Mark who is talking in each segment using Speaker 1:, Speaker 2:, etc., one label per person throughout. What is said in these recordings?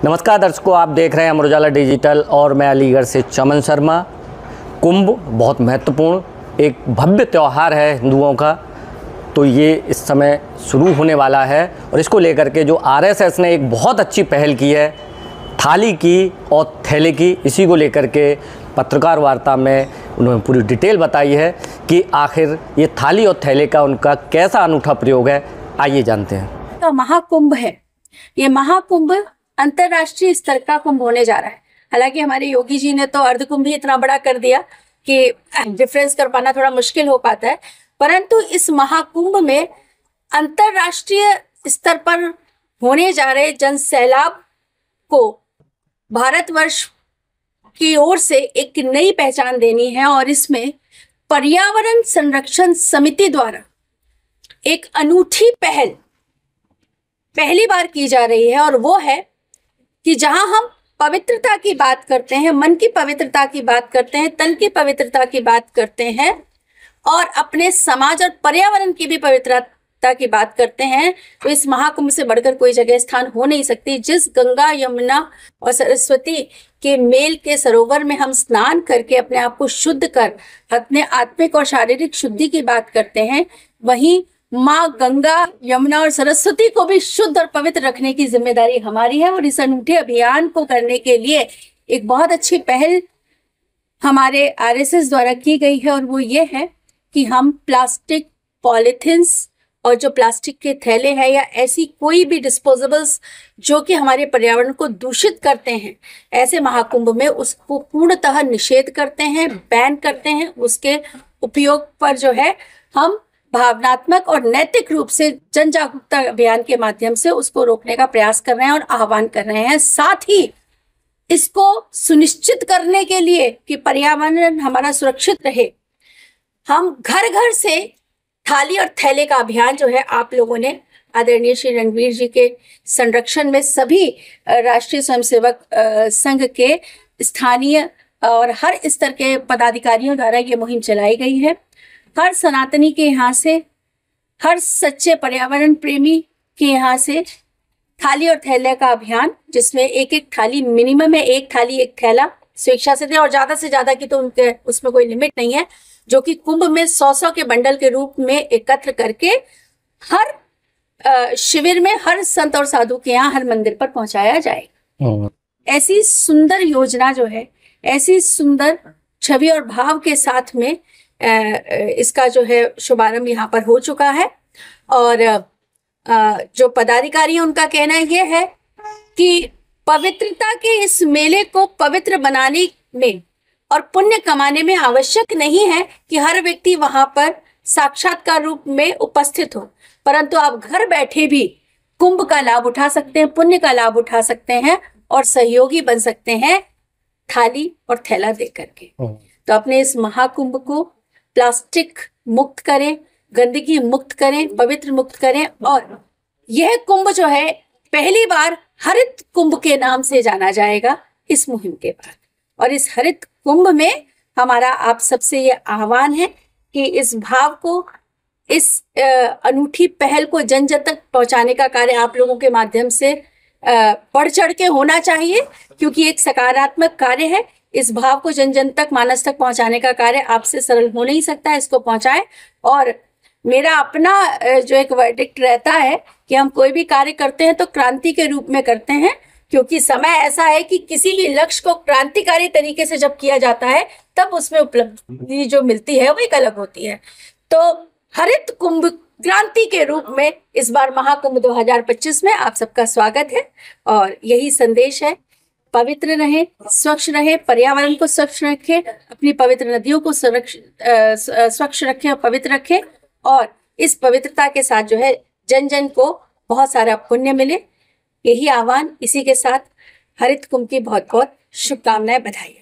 Speaker 1: नमस्कार दर्शकों, आप देख रहे हैं अमर उजाला डिजिटल और मैं अलीगढ़ से चमन शर्मा। कुंभ बहुत महत्वपूर्ण एक भव्य त्यौहार है हिंदुओं का, तो ये इस समय शुरू होने वाला है और इसको लेकर के जो आरएसएस ने एक बहुत अच्छी पहल की है थाली की और थैले की, इसी को लेकर के पत्रकार वार्ता में उन्होंने पूरी डिटेल बताई है कि आखिर ये थाली और थैले का उनका कैसा अनूठा प्रयोग है। आइए जानते हैं।
Speaker 2: तो महाकुंभ है, ये महाकुंभ अंतरराष्ट्रीय स्तर का कुंभ होने जा रहा है। हालांकि हमारे योगी जी ने तो अर्ध कुंभ ही इतना बड़ा कर दिया कि डिफरेंस कर पाना थोड़ा मुश्किल हो पाता है, परंतु इस महाकुंभ में अंतरराष्ट्रीय स्तर पर होने जा रहे जन सैलाब को भारतवर्ष की ओर से एक नई पहचान देनी है और इसमें पर्यावरण संरक्षण समिति द्वारा एक अनूठी पहल पहली बार की जा रही है और वो है कि जहां हम पवित्रता की बात करते हैं, मन की पवित्रता की बात करते हैं, तन की पवित्रता की बात करते हैं और अपने समाज और पर्यावरण की भी पवित्रता की बात करते हैं, तो इस महाकुंभ से बढ़कर कोई जगह स्थान हो नहीं सकती। जिस गंगा, यमुना और सरस्वती के मेल के सरोवर में हम स्नान करके अपने आप को शुद्ध कर अपने आत्मिक और शारीरिक शुद्धि की बात करते हैं, वहीं माँ गंगा, यमुना और सरस्वती को भी शुद्ध और पवित्र रखने की जिम्मेदारी हमारी है। और इस अनूठे अभियान को करने के लिए एक बहुत अच्छी पहल हमारे आरएसएस द्वारा की गई है और वो ये है कि हम प्लास्टिक, पॉलिथिन्स और जो प्लास्टिक के थैले हैं या ऐसी कोई भी डिस्पोजेबल्स जो कि हमारे पर्यावरण को दूषित करते हैं, ऐसे महाकुंभ में उसको पूर्णतः निषेध करते हैं, बैन करते हैं। उसके उपयोग पर जो है हम भावनात्मक और नैतिक रूप से जन जागरूकता अभियान के माध्यम से उसको रोकने का प्रयास कर रहे हैं और आह्वान कर रहे हैं। साथ ही इसको सुनिश्चित करने के लिए कि पर्यावरण हमारा सुरक्षित रहे, हम घर घर से थाली और थैले का अभियान जो है आप लोगों ने आदरणीय श्री रणवीर जी के संरक्षण में सभी राष्ट्रीय स्वयंसेवक संघ के स्थानीय और हर स्तर के पदाधिकारियों द्वारा ये मुहिम चलाई गई है। हर सनातनी के यहाँ से, हर सच्चे पर्यावरण प्रेमी के यहाँ से थाली और थैले का अभियान, जिसमें एक एक थाली मिनिमम है, एक थाली एक थैला स्वेच्छा से दें और ज्यादा से ज्यादा की तो उनके उसमें कोई लिमिट नहीं है, जो कि कुंभ में 100 के बंडल के रूप में एकत्र करके हर शिविर में हर संत और साधु के यहाँ हर मंदिर पर पहुंचाया जाएगा। ऐसी सुंदर योजना जो है, ऐसी सुंदर छवि और भाव के साथ में इसका जो है शुभारंभ यहाँ पर हो चुका है और जो पदाधिकारी हैं उनका कहना ये है कि पवित्रता के इस मेले को पवित्र बनाने में और पुण्य कमाने में आवश्यक नहीं है कि हर व्यक्ति वहां पर साक्षात्कार रूप में उपस्थित हो, परंतु आप घर बैठे भी कुंभ का लाभ उठा सकते हैं, पुण्य का लाभ उठा सकते हैं और सहयोगी बन सकते हैं थाली और थैला दे करके। तो अपने इस महाकुंभ को प्लास्टिक मुक्त करें, गंदगी मुक्त करें, पवित्र मुक्त करें और यह कुंभ जो है पहली बार हरित कुंभ के नाम से जाना जाएगा इस मुहिम के बाद। और इस हरित कुंभ में हमारा आप सबसे ये आह्वान है कि इस भाव को, इस अनूठी पहल को जन जन तक पहुंचाने का कार्य आप लोगों के माध्यम से बढ़ चढ़ के होना चाहिए, क्योंकि एक सकारात्मक कार्य है। इस भाव को जन जन तक, मानस तक पहुंचाने का कार्य आपसे सरल हो नहीं सकता है, इसको पहुंचाएं। और मेरा अपना जो एक वर्डिक्ट रहता है कि हम कोई भी कार्य करते हैं तो क्रांति के रूप में करते हैं, क्योंकि समय ऐसा है कि किसी भी लक्ष्य को क्रांतिकारी तरीके से जब किया जाता है तब उसमें उपलब्धि जो मिलती है वो एक अलग होती है। तो हरित कुंभ क्रांति के रूप में इस बार महाकुंभ 2025 में आप सबका स्वागत है और यही संदेश है, पवित्र रहें, स्वच्छ रहें, पर्यावरण को स्वच्छ रखें, अपनी पवित्र नदियों को स्वच्छ रखें और पवित्र रखें और इस पवित्रता के साथ जो है जन जन को बहुत सारा पुण्य मिले। यही आह्वान, इसी के साथ हरित कुंभ की बहुत बहुत शुभकामनाएं, बधाई।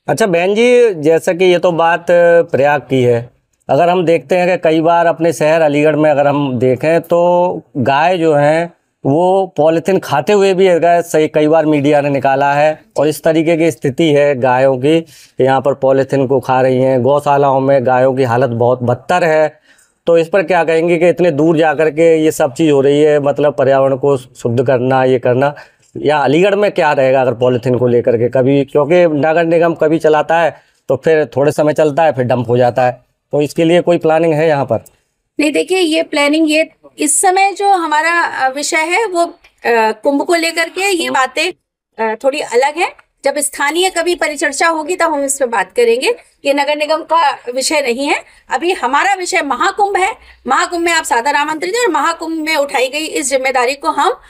Speaker 1: अच्छा बहन जी, जैसा कि ये तो बात प्रयाग की है, अगर हम देखते हैं कि कई बार अपने शहर अलीगढ़ में अगर हम देखें तो गाय जो हैं वो पॉलीथीन खाते हुए भी सही कई बार मीडिया ने निकाला है और इस तरीके की स्थिति है गायों की, यहाँ पर पॉलीथीन को खा रही हैं। गौशालाओं में गायों की हालत बहुत बदतर है, तो इस पर क्या कहेंगे कि इतने दूर जा कर के ये सब चीज़ हो रही है, मतलब पर्यावरण को शुद्ध करना, ये करना, या अलीगढ़ में क्या रहेगा अगर पॉलीथीन को लेकर के? कभी क्योंकि नगर निगम कभी चलाता है तो फिर थोड़े समय चलता है, फिर डंप हो जाता है, तो इसके लिए कोई प्लानिंग है यहाँ पर?
Speaker 2: नहीं, देखिए ये प्लानिंग, ये इस समय जो हमारा विषय है वो कुंभ को लेकर के ये बातें थोड़ी अलग है। जब स्थानीय कभी परिचर्चा होगी तब हम इस पर बात करेंगे। ये नगर निगम का विषय नहीं है। अभी हमारा विषय महाकुंभ है। महाकुंभ में आप सादर आमंत्रित हैं और महाकुंभ में उठाई गई इस जिम्मेदारी को हम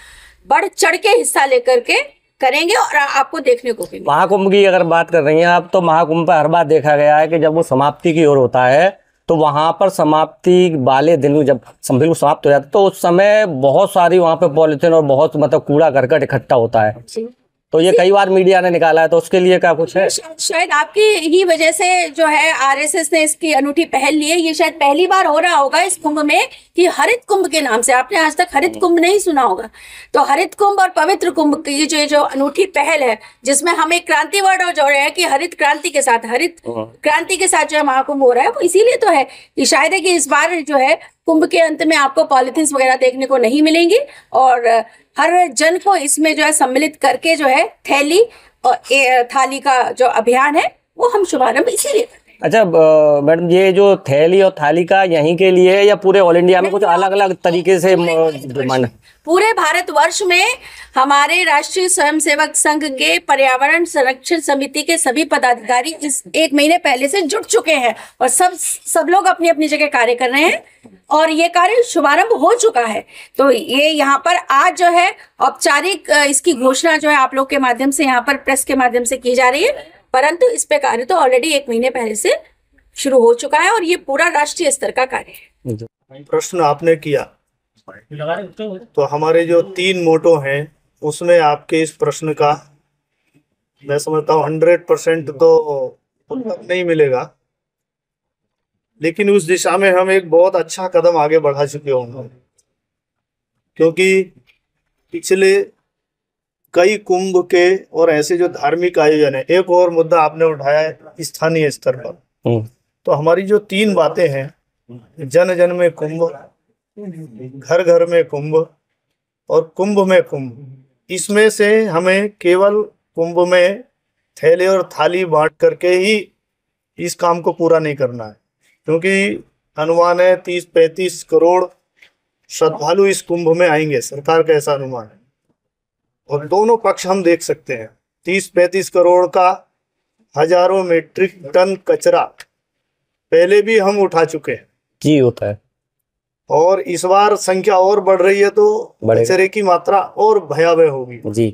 Speaker 2: बढ़ चढ़ के हिस्सा लेकर के करेंगे और आपको देखने को भी।
Speaker 1: महाकुंभ की अगर बात कर रही हैं आप, तो महाकुंभ पर हर बार देखा गया है कि जब वो समाप्ति की ओर होता है तो वहां पर समाप्ति वाले दिन जब बिल्कुल समाप्त हो जाता है तो उस समय बहुत सारी वहां पे पॉलीथीन और बहुत मतलब कूड़ा करकट इकट्ठा होता है। तो ये कई बार मीडिया ने निकाला है, तो उसके लिए क्या कुछ है?
Speaker 2: शायद आपकी ही वजह से जो है आरएसएस ने इसकी अनूठी पहल ली है। ये शायद पहली बार हो रहा होगा इस कुंभ में कि हरित कुंभ के नाम से, आपने आज तक हरित कुंभ नहीं सुना होगा। तो हरित कुंभ और पवित्र कुंभ की जो अनूठी पहल है, जिसमें हम एक क्रांति वर्ड और जोड़े हैं कि हरित क्रांति के साथ, हरित क्रांति के साथ जो है महाकुंभ हो रहा है, वो इसीलिए तो है कि शायद है कि इस बार जो है कुंभ के अंत में आपको पॉलिथीन वगैरह देखने को नहीं मिलेंगी और हर जन को इसमें जो है सम्मिलित करके जो है थैली और थाली का जो अभियान है वो हम शुभारंभ इसीलिए करते हैं।
Speaker 1: अच्छा मैडम, ये जो थैली और थाली का यहीं के लिए है या पूरे ऑल इंडिया में कुछ अलग अलग तरीके से डिमांड?
Speaker 2: पूरे भारतवर्ष में हमारे राष्ट्रीय स्वयंसेवक संघ के पर्यावरण संरक्षण समिति के सभी पदाधिकारी इस 1 महीने पहले से जुट चुके हैं और सब लोग अपनी अपनी जगह कार्य कर रहे हैं और ये कार्य शुभारंभ हो चुका है। तो ये यहाँ पर आज जो है औपचारिक इसकी घोषणा जो है आप लोग के माध्यम से, यहाँ पर प्रेस के माध्यम से की जा रही है, परंतु इस पे कार्य तो ऑलरेडी 1 महीने पहले से शुरू हो चुका है और ये पूरा राष्ट्रीय स्तर का कार्य है।
Speaker 3: प्रश्न आपने किया तो हमारे जो 3 मोटो हैं उसमें आपके इस प्रश्न का मैं समझता हूँ 100% तो उत्तर नहीं मिलेगा, लेकिन उस दिशा में हम एक बहुत अच्छा कदम आगे बढ़ा चुके होंगे, क्योंकि पिछले कई कुंभ के और ऐसे जो धार्मिक आयोजन है, एक और मुद्दा आपने उठाया है स्थानीय स्तर पर, तो हमारी जो 3 बातें हैं, जन जन में कुंभ, घर घर में कुंभ और कुंभ में कुंभ, इसमें से हमें केवल कुंभ में थैले और थाली बांट करके ही इस काम को पूरा नहीं करना है, क्योंकि अनुमान है 30-35 करोड़ श्रद्धालु इस कुंभ में आएंगे, सरकार का ऐसा अनुमान है। और दोनों पक्ष हम देख सकते हैं, 30-35 करोड़ का हजारों मीट्रिक टन कचरा पहले भी हम उठा चुके हैं
Speaker 1: जी, होता है,
Speaker 3: और इस बार संख्या और बढ़ रही है तो कचरे की मात्रा और भयावह होगी
Speaker 1: जी।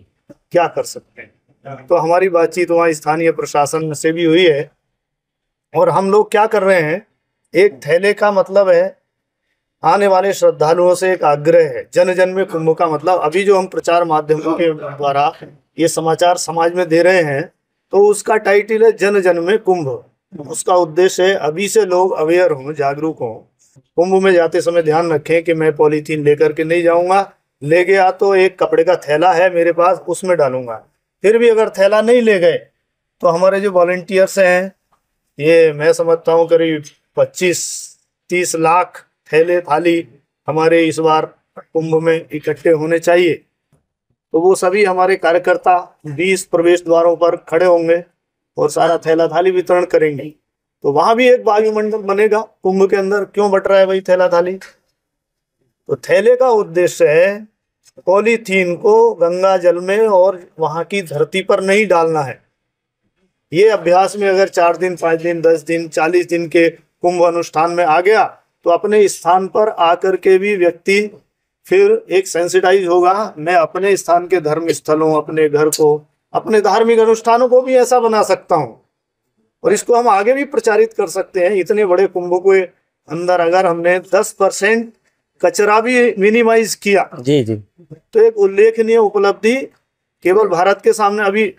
Speaker 3: क्या कर सकते हैं? तो हमारी बातचीत वहाँ स्थानीय प्रशासन से भी हुई है और हम लोग क्या कर रहे हैं, एक थैले का मतलब है आने वाले श्रद्धालुओं से एक आग्रह है, जन जन में कुंभ का मतलब अभी जो हम प्रचार माध्यमों के द्वारा ये समाचार समाज में दे रहे हैं तो उसका टाइटल है जन जन में कुंभ। उसका उद्देश्य है अभी से लोग अवेयर हों, जागरूक हों। कुंभ में जाते समय ध्यान रखें कि मैं पॉलीथीन लेकर के नहीं जाऊंगा, ले गया तो एक कपड़े का थैला है मेरे पास, उसमें डालूंगा। फिर भी अगर थैला नहीं ले गए तो हमारे जो वॉलंटियर्स हैं, ये मैं समझता हूँ करीब 25-30 लाख थैले थाली हमारे इस बार कुंभ में इकट्ठे होने चाहिए। तो वो सभी हमारे कार्यकर्ता 20 प्रवेश द्वारों पर खड़े होंगे और सारा थैला थाली वितरण करेंगे। तो वहां भी एक वायुमंडल बनेगा कुंभ के अंदर। क्यों बट रहा है भाई थैला थाली? तो थैले का उद्देश्य है पॉलीथीन को गंगा जल में और वहां की धरती पर नहीं डालना है। ये अभ्यास में अगर 4 दिन 5 दिन 10 दिन 40 दिन के कुंभ अनुष्ठान में आ गया तो अपने स्थान पर आकर के भी व्यक्ति फिर एक सेंसिटाइज होगा। मैं अपने स्थान के धर्म स्थलों, अपने घर को, अपने धार्मिक अनुष्ठानों को भी ऐसा बना सकता हूँ और इसको हम आगे भी प्रचारित कर सकते हैं। इतने बड़े कुंभ के अंदर अगर हमने 10% कचरा भी मिनिमाइज किया
Speaker 1: जी जी,
Speaker 3: तो एक उल्लेखनीय उपलब्धि केवल भारत के सामने, अभी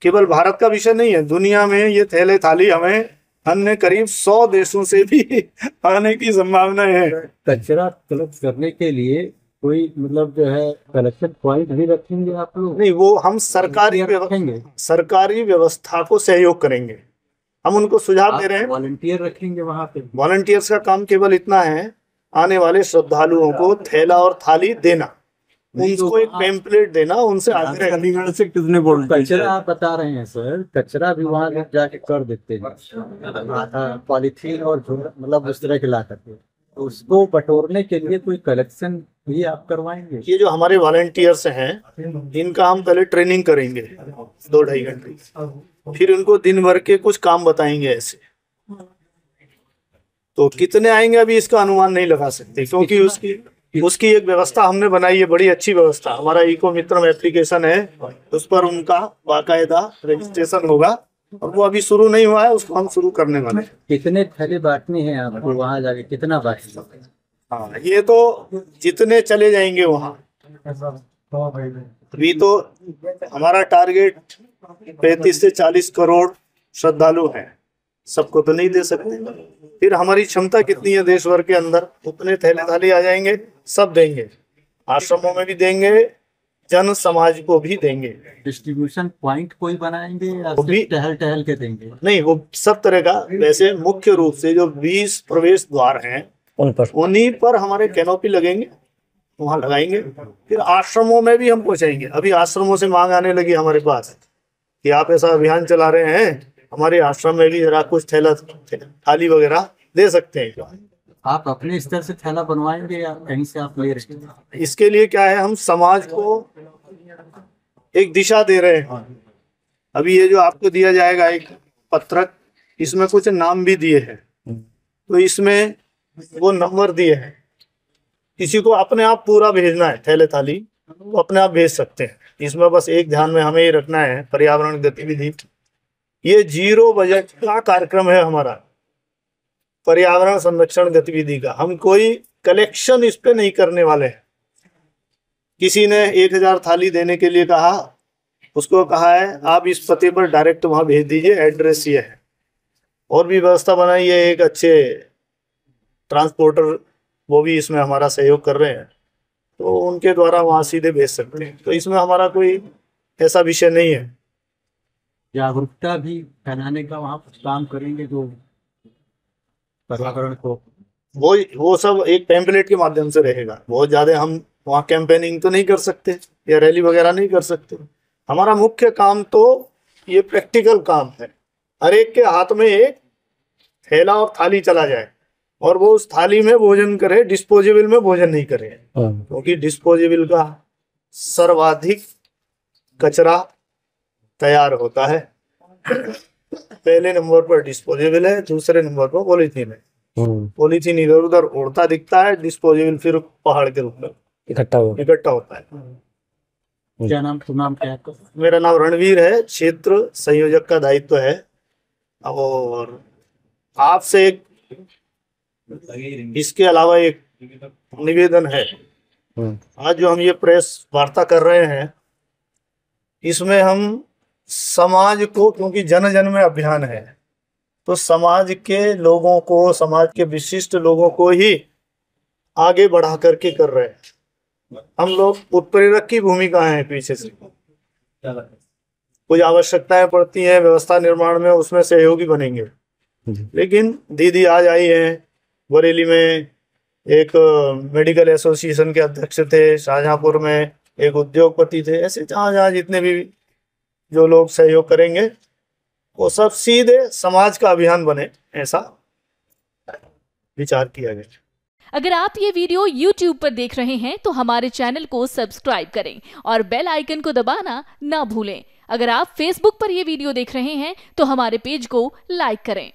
Speaker 3: केवल भारत का विषय नहीं है, दुनिया में ये थैले थाली हमें अन्य करीब 100 देशों से भी आने की संभावना है।
Speaker 4: कचरा कलेक्ट करने के लिए कोई मतलब जो है कलेक्शन पॉइंट भी रखेंगे आप लोग?
Speaker 3: नहीं, वो हम सरकारी व्यवस्था को सहयोग करेंगे। हम उनको सुझाव दे रहे हैं,
Speaker 4: वॉलंटियर रखेंगे वहाँ पे।
Speaker 3: वॉलंटियर्स का काम केवल इतना है, आने वाले श्रद्धालुओं को थैला और थाली देना। उनको एक पेम्पलेट देना, उनसे आग्रह।
Speaker 4: अलीगढ़ से कितने बोल कचरा आप बता रहे हैं सर, कचरा भी वहाँ जाके कर देते हैं, पॉलीथीन और मतलब उस तरह के ला करके, तो उसको बटोरने के लिए कोई कलेक्शन भी आप करवाएंगे?
Speaker 3: ये जो हमारे वॉलंटियर्स हैं, इनका हम पहले ट्रेनिंग करेंगे 2-2.5 घंटे, फिर उनको दिन भर के कुछ काम बताएंगे ऐसे। तो कितने आएंगे अभी इसका अनुमान नहीं लगा सकते, क्योंकि उसकी एक व्यवस्था हमने बनाई है, बड़ी अच्छी व्यवस्था। हमारा इको मित्रम एप्लीकेशन है, उस पर उनका बाकायदा रजिस्ट्रेशन होगा, और वो अभी शुरू नहीं हुआ है, उसको हम शुरू करने वाले हैं।
Speaker 4: कितने थैले बांटने हैं आपको वहाँ जाके, कितना बांटने?
Speaker 3: हाँ, ये तो जितने चले जाएंगे वहाँ। अभी तो हमारा टारगेट 35 से 40 करोड़ श्रद्धालु हैं, सबको तो नहीं दे सकते। फिर हमारी क्षमता कितनी है देश भर के अंदर, उतने थैले थाली आ जाएंगे, सब देंगे, आश्रमों में भी देंगे, जन समाज को भी देंगे।
Speaker 4: डिस्ट्रीब्यूशन पॉइंट कोई बनाएंगे या
Speaker 3: वो भी
Speaker 4: टहल टहल के देंगे?
Speaker 3: नहीं, वो सब तरह का। वैसे मुख्य रूप से जो 20 प्रवेश द्वार हैं उन्हीं पर हमारे कैनोपी लगेंगे, वहां लगाएंगे। फिर आश्रमों में भी हम पहुंचाएंगे। अभी आश्रमों से मांग आने लगी हमारे पास कि आप ऐसा अभियान चला रहे हैं, हमारे आश्रम में भी जरा कुछ थैला थाली वगैरह दे सकते हैं क्या?
Speaker 4: आप अपने स्तर से थैला बनवाएंगे या कहीं से आप ले रहे हैं?
Speaker 3: इसके लिए क्या है, हम समाज को एक दिशा दे रहे हैं। अभी ये जो आपको दिया जाएगा एक पत्रक, इसमें कुछ नाम भी दिए हैं, तो इसमें वो नंबर दिए हैं। किसी को अपने आप पूरा भेजना है थैले थाली, तो अपने आप भेज सकते हैं। इसमें बस एक ध्यान में हमें ये रखना है, पर्यावरण गतिविधि, ये 0 बजट का कार्यक्रम है हमारा, पर्यावरण संरक्षण गतिविधि का। हम कोई कलेक्शन इस पे नहीं करने वाले हैं। किसी ने 1000 थाली देने के लिए कहा, उसको कहा है आप इस पते पर डायरेक्ट वहां भेज दीजिए, एड्रेस ये है। और भी व्यवस्था बनाई है, एक अच्छे ट्रांसपोर्टर वो भी इसमें हमारा सहयोग कर रहे हैं, तो उनके द्वारा वहाँ सीधे भेज सकते हैं। तो इसमें हमारा कोई ऐसा विषय नहीं है।
Speaker 4: जागरूकता भी फैलाने का वहाँ कुछ काम करेंगे जो पर्यावरण को,
Speaker 3: वो सब एक पैम्पलेट के माध्यम से रहेगा। बहुत ज्यादा हम वहाँ कैंपेनिंग तो नहीं कर सकते या रैली वगैरह नहीं कर सकते। हमारा मुख्य काम तो ये प्रैक्टिकल काम है, हर एक के हाथ में एक थैला और थाली चला जाए, और वो उस थाली में भोजन करे, डिस्पोजेबल में भोजन नहीं करे, क्योंकि डिस्पोजेबल का सर्वाधिक कचरा तैयार होता है। पहले नंबर पर डिस्पोजेबल है, दूसरे नंबर पर पॉलीथीन है। पॉलीथीन इधर उधर उड़ता दिखता है, डिस्पोजेबल फिर पहाड़ के रूप में इकट्ठा होता है।
Speaker 4: क्या नाम क्या है?
Speaker 3: मेरा नाम रणवीर है, क्षेत्र संयोजक का दायित्व है। और आपसे इसके अलावा एक निवेदन है। आज जो हम ये प्रेस वार्ता कर रहे हैं, इसमें हम समाज को, क्योंकि जन जन में अभियान है, तो समाज के लोगों को, समाज के विशिष्ट लोगों को ही आगे बढ़ा करके कर रहे हैं। हम लोग उत्प्रेरक की भूमिका है पीछे से। कुछ आवश्यकताएं पड़ती हैं व्यवस्था निर्माण में, उसमें सहयोगी बनेंगे। लेकिन दीदी आज आई हैं, बरेली में एक मेडिकल एसोसिएशन के अध्यक्ष थे, शाहजहांपुर में एक उद्योगपति थे। ऐसे जहाँ जहाँ जितने भी जो लोग सहयोग करेंगे, वो सब सीधे समाज का अभियान बने, ऐसा विचार किया गया।
Speaker 5: अगर आप ये वीडियो YouTube पर देख रहे हैं तो हमारे चैनल को सब्सक्राइब करें और बेल आइकन को दबाना ना भूलें। अगर आप Facebook पर ये वीडियो देख रहे हैं तो हमारे पेज को लाइक करें।